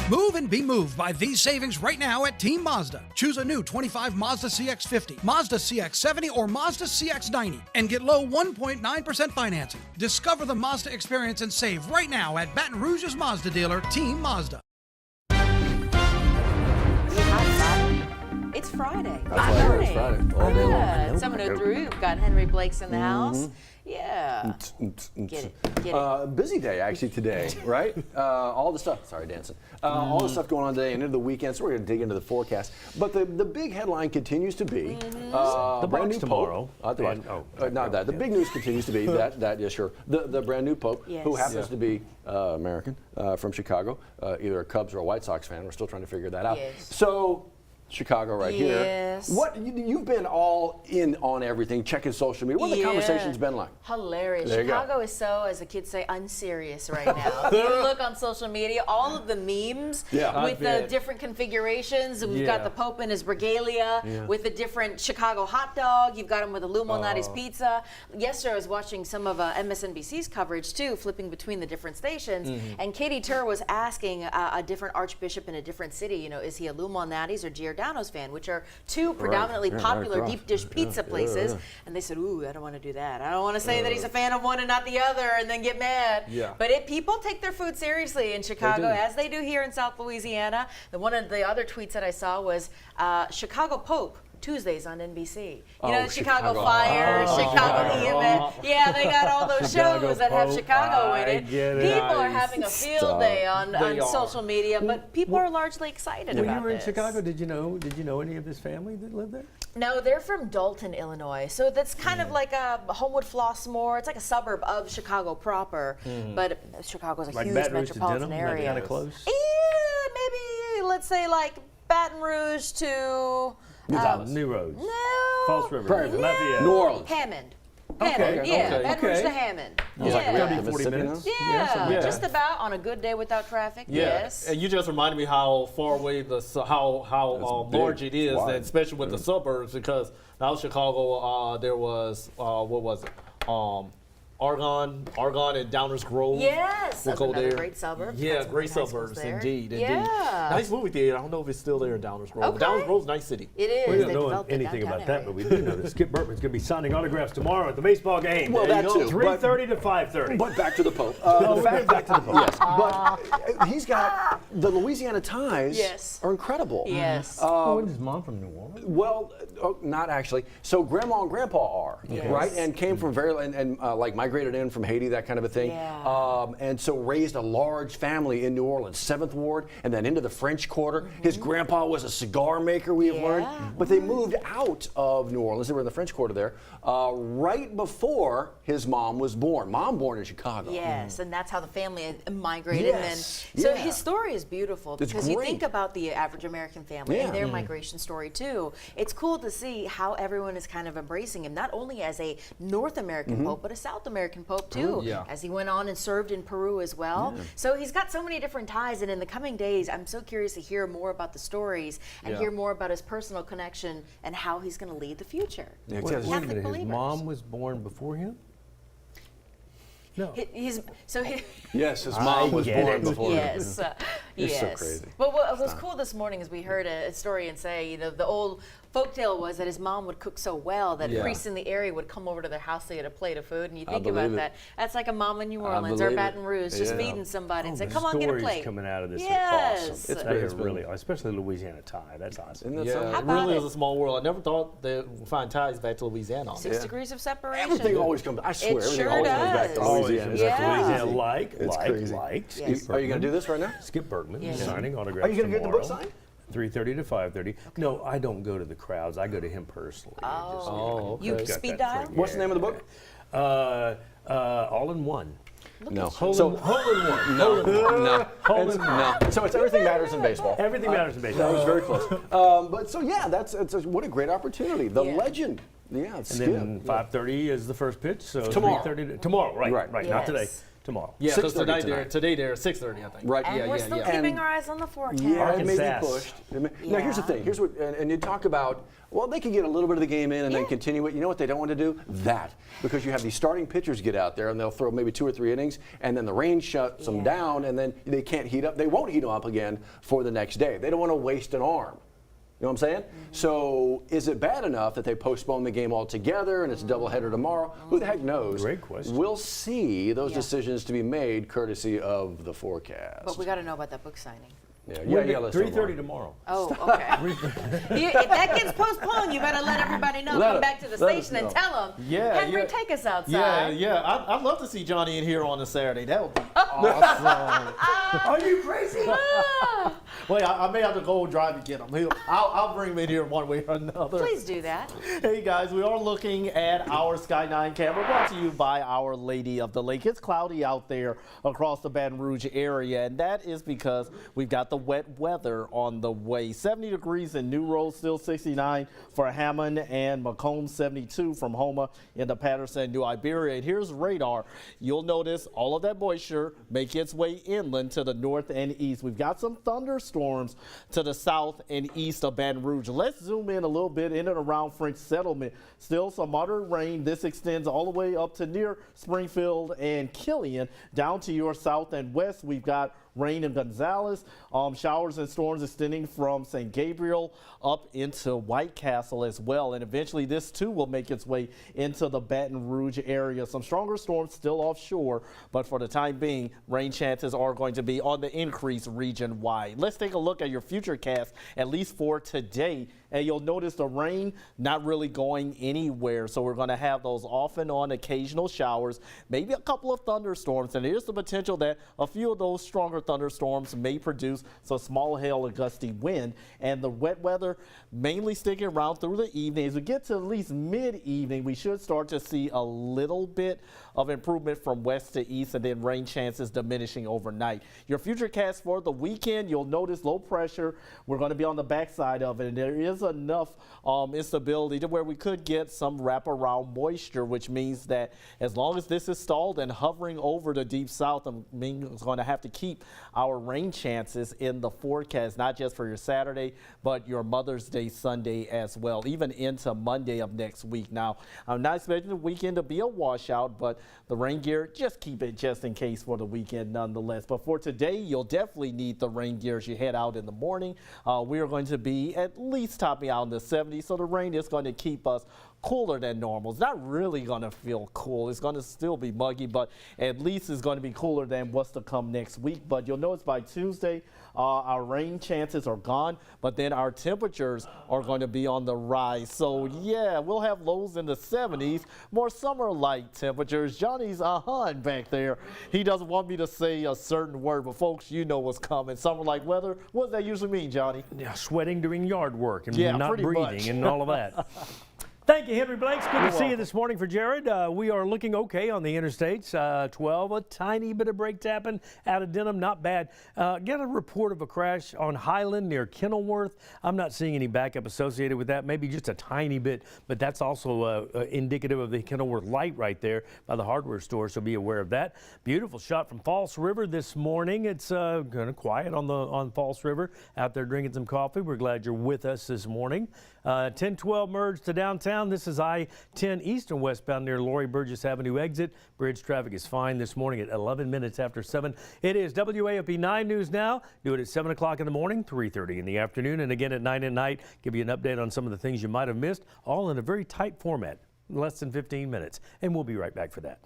Move and be moved by these savings right now at Team Mazda. Choose a new 25 Mazda CX-50, Mazda CX-70, or Mazda CX-90 and get low 1.9% financing. Discover the Mazda experience and save right now at Baton Rouge's Mazda dealer, Team Mazda. It's Friday. It's Friday. All day long. Yeah, 7:03. We've got Henry Blake's in the house. Yeah. Get it. Busy day actually today, right? All the stuff. Sorry, dancing. All the stuff going on today and into the weekend. So we're going to dig into the forecast. But the big headline continues to be the brand box new tomorrow. Pope. Not that. The big news continues to be that. Yeah, sure. The brand new Pope, who happens to be American from Chicago, either a Cubs or a White Sox fan. We're still trying to figure that out. Yes. So. Chicago right here. Yes. What you've been all in on everything, checking social media. What have the conversations been like? Hilarious. There you go. Chicago is so, as the kids say, unserious right now. You look on social media, all of the memes with the different configurations. We've got the Pope in his regalia with a different Chicago hot dog. You've got him with a Lou Malnati's pizza. Yesterday I was watching some of MSNBC's coverage too, flipping between the different stations. And Katie Tur was asking a different archbishop in a different city, you know, is he a Lou Malnati's or Giordano's fan, which are two predominantly popular deep dish pizza places. And they said, ooh, I don't want to do that. I don't want to say that he's a fan of one and not the other and then get mad. But people take their food seriously in Chicago, as they do here in South Louisiana. One of the other tweets that I saw was Chicago Pope Tuesdays on NBC. You know, Chicago Fire, Chicago EMS. Yeah, they got all those shows that have Chicago in it. People are having a field day on social media, but people are largely excited about this. When you were in Chicago, did you know any of his family that lived there? No, they're from Dalton, Illinois. So that's kind of like a Homewood Flossmoor. It's like a suburb of Chicago proper, but Chicago's a huge metropolitan area. Kind of close? Yeah, maybe let's say like Baton Rouge to New Roads. No. False River. Lafayette. New Orleans. Hammond. Okay. Baton Rouge to Hammond. Like 40 minutes. Yeah, just about on a good day without traffic. Yes. And you just reminded me how far away how large it is, and especially with the suburbs. Because out of Chicago, there was what was it? Argonne and Downers Grove. Yes, we'll that's go another there. great suburb. Yeah, great suburbs, indeed. Yeah. Nice movie theater. I don't know if it's still there in Downers Grove. Okay. Downers Grove's a nice city. It is. We They don't know developed anything it about downtown that, but we do know that Skip Burtman's going to be signing autographs tomorrow at the baseball game. Well, that too. 3:30 to 5:30. But back to the Pope. Back to the Pope. Yes, but he's got the Louisiana ties are incredible. Yes. When is Mom from New Orleans? Well, not actually. So Grandma and Grandpa are, right? And came from like migrated in from Haiti, that kind of a thing. Yeah. And so raised a large family in New Orleans, 7th Ward, and then into the French Quarter. His grandpa was a cigar maker, we have learned. But they moved out of New Orleans. They were in the French Quarter there right before his mom was born. Mom born in Chicago. Yes, and that's how the family migrated. Yes. And then, so his story is beautiful because you great. think about the average American family and their migration story too. It's cool to see how everyone is kind of embracing him, not only as a North American Pope, but a South American Pope too, as he went on and served in Peru as well. So he's got so many different ties, and in the coming days, I'm so curious to hear more about the stories and hear more about his personal connection and how he's going to lead the future. Wait a minute, his mom was born before him? No. Yes, his mom was born before him. Yes, It's so crazy. But what was cool this morning is we heard a story and say, you know, the old folktale was that his mom would cook so well that priests in the area would come over to their house to get a plate of food. And you think about that. That's like a mom in New Orleans or Baton Rouge just feeding somebody and say, come on, get a plate. Stories coming out of this are awesome. It's really, especially Louisiana tie. That's awesome. It really is a small world. I never thought they would find ties back to Louisiana. 6 degrees of separation. Everything always comes, I swear, everything sure always comes back to does. Louisiana. Louisiana like Are you going to do this right now? Skip Burtman signing autographs. Are you going to get the book signed? 3:30 to 5:30. No, I don't go to the crowds. I go to him personally. You speed dial? What's the name of the book? All in One. No. Hole in One. No. So it's Everything Matters in Baseball. Everything Matters in Baseball. That was very close. But so yeah, what a great opportunity. The legend. Yeah, it's And then 5:30 is the first pitch. So Tomorrow. 3:30 tomorrow. Right. Yes. Not today. tomorrow. Yeah, because 6:30 today they're 6:30, I think. Right. And we're still keeping our eyes on the forecast. Yeah, it may be Arkansas. pushed. Now, here's the thing. Here's what, and you talk about, well, they could get a little bit of the game in and then continue it. You know what they don't want to do? That. Because you have these starting pitchers get out there and they'll throw maybe 2 or 3 innings, and then the rain shuts them down, and then they can't heat up. They won't heat them up again for the next day. They don't want to waste an arm. You know what I'm saying? So is it bad enough that they postpone the game altogether and it's a doubleheader tomorrow? Who the heck knows? Great question. We'll see those decisions to be made courtesy of the forecast. But we got to know about that book signing. Let's 3:30 tomorrow. Oh, okay. If that gets postponed, you better let everybody know. Come back to the station and tell them, Henry, take us outside. I'd love to see Johnny in here on a Saturday. That would be awesome. Are you crazy? Wait, I may have to go drive to get him. I'll bring him in here one way or another. Please do that. Hey guys, we are looking at our Sky 9 camera brought to you by Our Lady of the Lake. It's cloudy out there across the Baton Rouge area, and that is because we've got the wet weather on the way. 70 degrees in New Road, still 69 for Hammond, and Macomb 72 from Homa into Patterson, New Iberia. And here's radar. You'll notice all of that moisture make its way inland to the north and east. We've got some thunderstorms to the south and east of Baton Rouge. Let's zoom in a little bit in and around French Settlement. Still some moderate rain. This extends all the way up to near Springfield and Killian. Down to your south and west, we've got rain in Gonzales, showers and storms extending from St. Gabriel up into White Castle as well. And eventually this too will make its way into the Baton Rouge area. Some stronger storms still offshore, but for the time being, rain chances are going to be on the increase region wide. Let's take a look at your future cast, at least for today. And you'll notice the rain not really going anywhere. So we're going to have those off and on occasional showers, maybe a couple of thunderstorms. And here's the potential that a few of those stronger thunderstorms may produce some small hail or gusty wind. And the wet weather mainly sticking around through the evening. As we get to at least mid-evening, we should start to see a little bit of improvement from west to east, and then rain chances diminishing overnight. Your future cast for the weekend, you'll notice low pressure. We're going to be on the backside of it, and there is enough instability to where we could get some wraparound moisture, which means that as long as this is stalled and hovering over the deep south, I mean, it's going to have to keep our rain chances in the forecast, not just for your Saturday, but your Mother's Day Sunday as well, even into Monday of next week. Now, I'm not expecting the weekend to be a washout, but the rain gear, just keep it just in case for the weekend nonetheless. But for today, you'll definitely need the rain gear as you head out in the morning. We are going to be at least topping out in the 70s, so the rain is going to keep us cooler than normal. It's not really going to feel cool. It's going to still be muggy, but at least it's going to be cooler than what's to come next week. But you'll notice by Tuesday, our rain chances are gone, but then our temperatures are going to be on the rise. So yeah, we'll have lows in the 70s, more summer-like temperatures. Johnny's back there. He doesn't want me to say a certain word, but folks, you know what's coming. Summer-like weather. What does that usually mean, Johnny? Yeah, sweating during yard work and not pretty breathing much. and all of that. Thank you, Henry Blanks. Good to see you this morning for Jared. We are looking okay on the interstates. 12, a tiny bit of brake tapping out of Denham, not bad. Get a report of a crash on Highland near Kenilworth. I'm not seeing any backup associated with that, maybe just a tiny bit, but that's also indicative of the Kenilworth light right there by the hardware store, so be aware of that. Beautiful shot from False River this morning. It's kind of quiet on False River, out there drinking some coffee. We're glad you're with us this morning. 1012 merge to downtown. This is I-10 east and westbound near Laurie Burgess Avenue exit. Bridge traffic is fine this morning at 11 minutes after 7. It is WAFB 9 News now. Do it at 7 o'clock in the morning, 3:30 in the afternoon, and again at 9 at night. Give you an update on some of the things you might have missed, all in a very tight format, less than 15 minutes. And we'll be right back for that.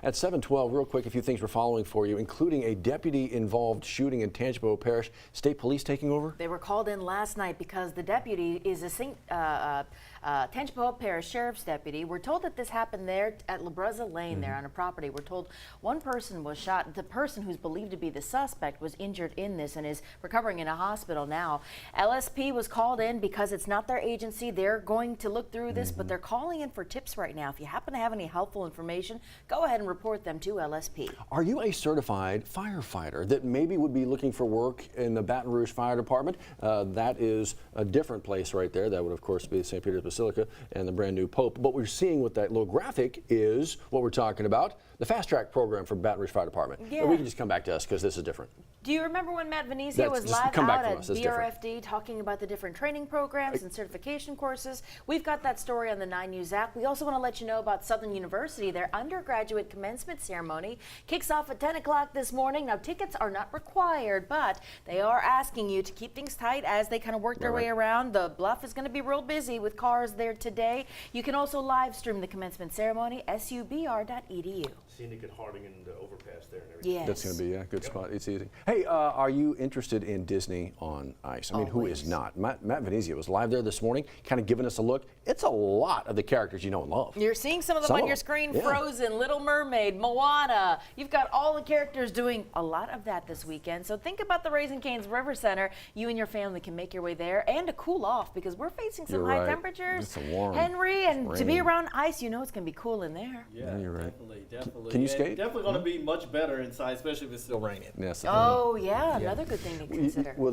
At 7:12, real quick, a few things we're following for you, including a deputy-involved shooting in Tangipahoa Parish. State Police taking over? They were called in last night because the deputy is a Tangipahoa Parish Sheriff's deputy. We're told that this happened there at La Breza Lane there on a property. We're told one person was shot. The person who's believed to be the suspect was injured in this and is recovering in a hospital now. LSP was called in because it's not their agency. They're going to look through this, but they're calling in for tips right now. If you happen to have any helpful information, go ahead and report them to LSP. Are you a certified firefighter that maybe would be looking for work in the Baton Rouge Fire Department? That is a different place right there. That would, of course, be St. Peter's Basilica and the brand new Pope. What we're seeing with that little graphic is what we're talking about, the fast track program for Baton Rouge Fire Department. Yeah. Or we can just come back to us because this is different. Do you remember when Matt Venezia was live out at BRFD talking about the different training programs and certification courses? We've got that story on the 9 News app. We also want to let you know about Southern University. Their undergraduate commencement ceremony kicks off at 10 o'clock this morning. Now, tickets are not required, but they are asking you to keep things tight as they kind of work their way around. The Bluff is going to be real busy with cars there today. You can also live stream the commencement ceremony, subr.edu. Scenic at Harding and the overpass there and everything. Yes. That's going to be a good spot. It's easy. Hey, are you interested in Disney on Ice? I mean, who is not? Matt Venezia was live there this morning, kind of giving us a look. It's a lot of the characters you know and love. You're seeing some of them on your screen. Yeah. Frozen, Little Mermaid, Moana. You've got all the characters doing a lot of that this weekend. So think about the Raising Cane's River Center. You and your family can make your way there and to cool off because we're facing some high temperatures. It's warm. Henry, and to be around ice, you know it's going to be cool in there. Yeah, you're right. Definitely. Can you skate? Definitely going to be much better inside, especially if it's still raining. Yes. Oh, yeah, another good thing to consider. Will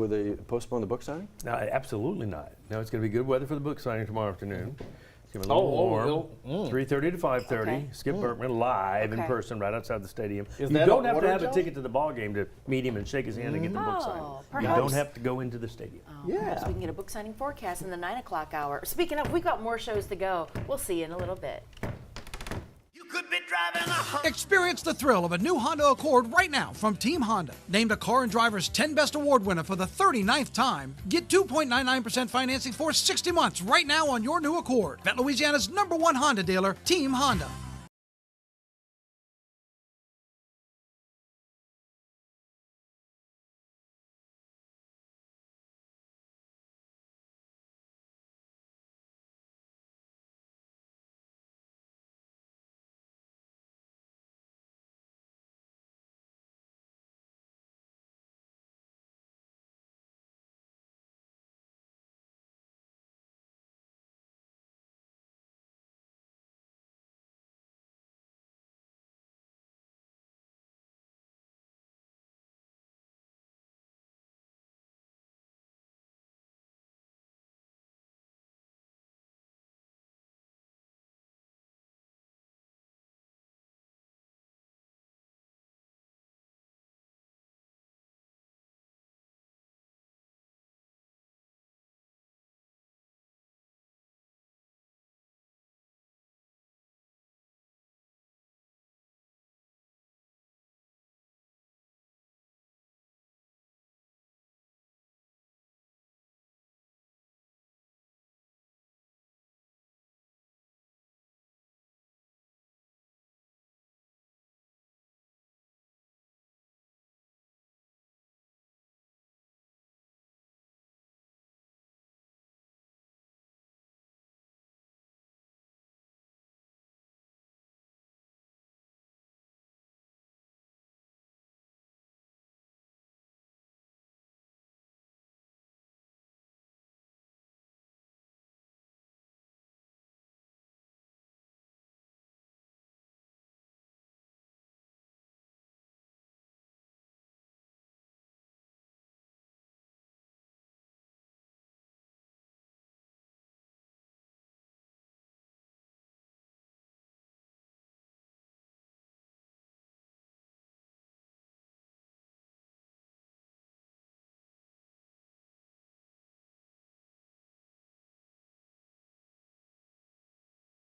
they postpone the book signing? No, absolutely not. No, it's going to be good weather for the book signing tomorrow afternoon. It's going to be a little warm. 3:30 to 5:30. Okay. Skip Berkman live in person right outside the stadium. Is you that don't a have to water have a jump? ticket to the ball game to meet him and shake his hand and get the book signed. You perhaps. don't have to go into the stadium. Perhaps we can get a book signing forecast in the 9 o'clock hour. Speaking of, we've got more shows to go. We'll see you in a little bit. Could be driving a Experience the thrill of a new Honda Accord right now from Team Honda. Named a Car and Driver's 10 Best Award winner for the 39th time. Get 2.99% financing for 60 months right now on your new Accord. At Louisiana's #1 Honda dealer, Team Honda.